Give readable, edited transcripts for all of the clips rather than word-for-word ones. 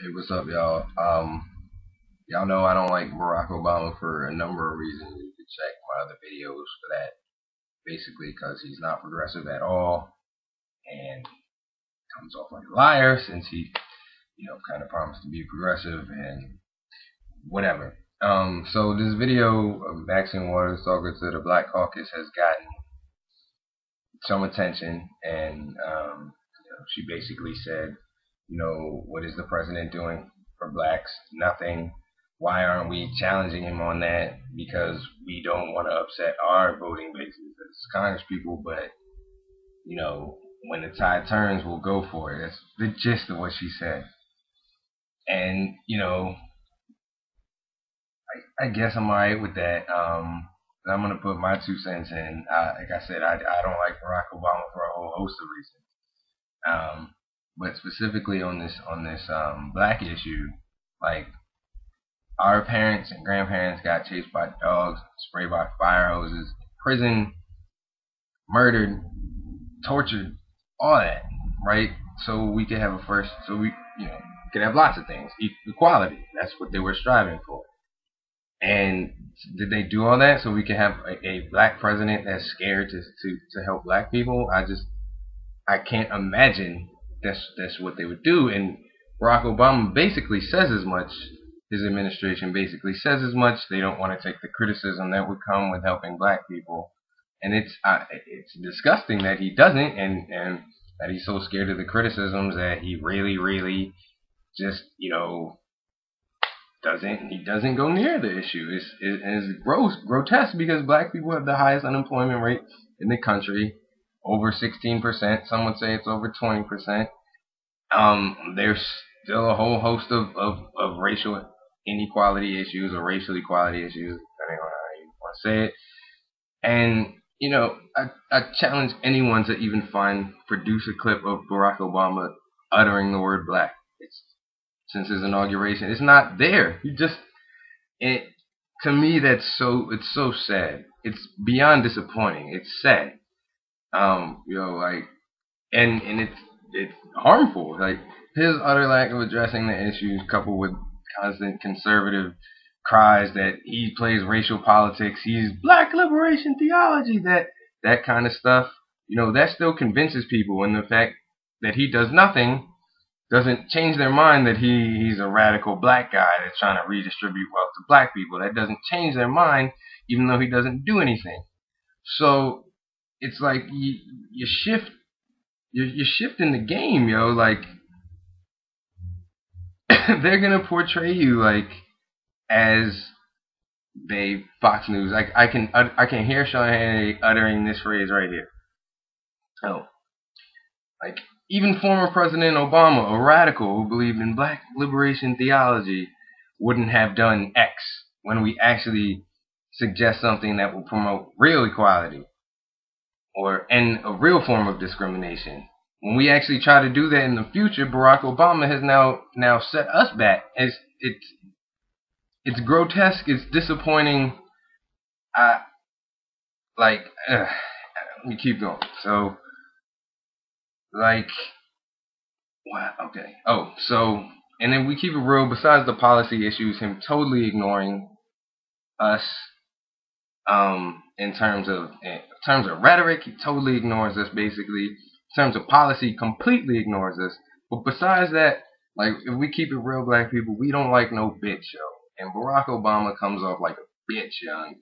Hey, what's up, y'all? Y'all know I don't like Barack Obama for a number of reasons. You can check my other videos for that. Basically, because he's not progressive at all and comes off like a liar since he, kind of promised to be progressive and whatever. So this video of Maxine Waters talking to the Black Caucus has gotten some attention, and she basically said, what is the president doing for blacks? Nothing. Why aren't we challenging him on that? Because we don't want to upset our voting bases as Congress people, but when the tide turns, we'll go for it. That's the gist of what she said. And I guess I'm alright with that. I'm gonna put my 2 cents in. Like I said, I don't like Barack Obama for a whole host of reasons. But specifically on this black issue, like our parents and grandparents got chased by dogs, sprayed by fire hoses, prison, murdered, tortured, all that, right? So we could have could have lots of things. Equality, that's what they were striving for. And did they do all that so we could have a black president that's scared to help black people? I can't imagine that's what they would do. And Barack Obama basically says as much. His administration basically says as much. They don't want to take the criticism that would come with helping black people, and it's disgusting that he doesn't, and that he's so scared of the criticisms that he really just doesn't go near the issue. It's grotesque because black people have the highest unemployment rate in the country, over 16%. Some would say it's over 20%. There's still a whole host of racial inequality issues or racial equality issues, depending on how you want to say it. And I challenge anyone to even produce a clip of Barack Obama uttering the word black. Since his inauguration, it's not there. To me, it's so sad. It's beyond disappointing. It's sad. And it's harmful. Like his utter lack of addressing the issues, coupled with constant conservative cries that he plays racial politics, he's black liberation theology, that kind of stuff. That still convinces people, and the fact that he does nothing doesn't change their mind that he's a radical black guy that's trying to redistribute wealth to black people. That doesn't change their mind, even though he doesn't do anything. So it's like you shift. You're shifting the game, yo. Like they're gonna portray you like as Fox News. Like I can hear Sean Hannity uttering this phrase right here. Oh, like even former President Obama, a radical who believed in black liberation theology, wouldn't have done X when we actually suggest something that will promote real equality or end a real form of discrimination. When we actually try to do that in the future, Barack Obama has now set us back. It's grotesque. It's disappointing. Let me keep going. So, what? Okay. Oh, so, and then we keep it real. Besides the policy issues, him totally ignoring us. In terms of rhetoric, he totally ignores us. Basically, in terms of policy, completely ignores us. But besides that, like if we keep it real, black people, we don't like no bitch, yo. And Barack Obama comes off like a bitch, yo.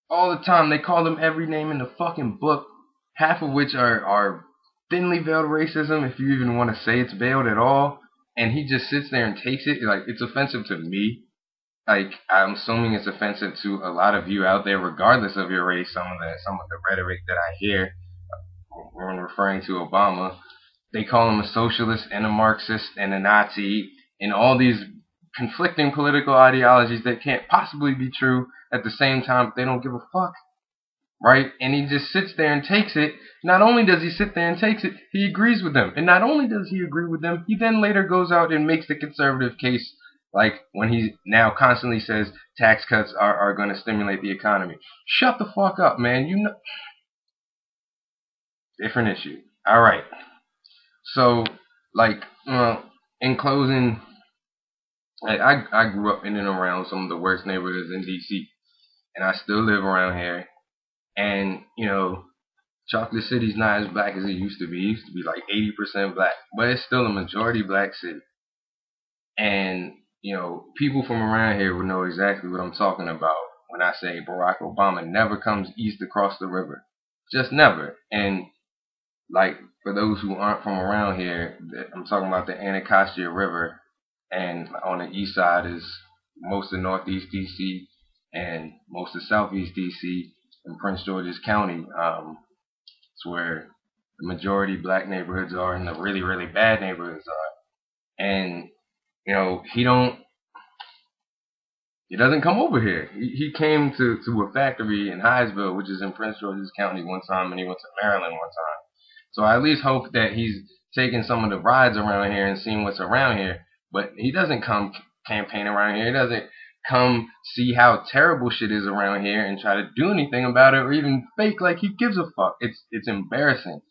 All the time they call him every name in the fucking book, half of which are thinly veiled racism, if you even want to say it's veiled at all. And he just sits there and takes it. Like it's offensive to me. Like I'm assuming it's offensive to a lot of you out there, regardless of your race. Some of the rhetoric that I hear when referring to Obama, they call him a socialist and a Marxist and a Nazi and all these conflicting political ideologies that can't possibly be true at the same time. But they don't give a fuck, right? And he just sits there and takes it. Not only does he sit there and takes it, he agrees with them. And not only does he agree with them, he then later goes out and makes the conservative case. Like when he now constantly says tax cuts are going to stimulate the economy. Shut the fuck up, man. Different issue. All right. So, in closing, I grew up in and around some of the worst neighborhoods in DC, and I still live around here. And Chocolate City's not as black as it used to be. It used to be like 80% black, but it's still a majority black city. And people from around here would know exactly what I'm talking about when I say Barack Obama never comes east across the river, just never. And like for those who aren't from around here, I'm talking about the Anacostia River, and on the east side is most of Northeast DC and most of Southeast DC and Prince George's County. It's where the majority black neighborhoods are and the really really bad neighborhoods are. And he doesn't come over here. He came to a factory in Hyattsville, which is in Prince George's County, one time, and he went to Maryland one time. So I at least hope that he's taking some of the rides around here and seeing what's around here. But he doesn't come campaign around here. He doesn't come see how terrible shit is around here and try to do anything about it or even fake like he gives a fuck. It's embarrassing.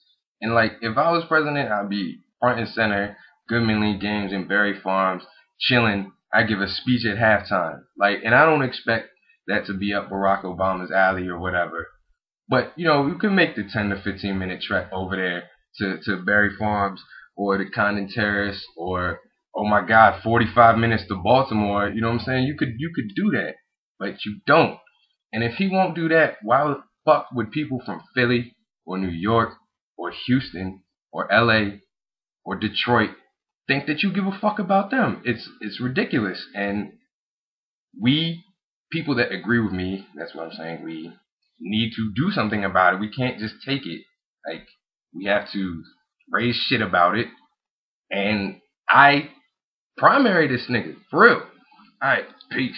And like if I was president, I'd be front and center, Goodman League games in Berry Farms, chilling. I give a speech at halftime. And I don't expect that to be up Barack Obama's alley or whatever. But you can make the 10 to 15 minute trek over there to Berry Farms or to Condon Terrace or, oh my God, 45 minutes to Baltimore. You know what I'm saying? You could do that, but you don't. And if he won't do that, why the fuck would people from Philly or New York or Houston or LA or Detroit think that you give a fuck about them? It's ridiculous. And we people that agree with me, that's what I'm saying, we need to do something about it. We can't just take it. Like we have to raise shit about it. And I primary this nigga for real. All right, peace.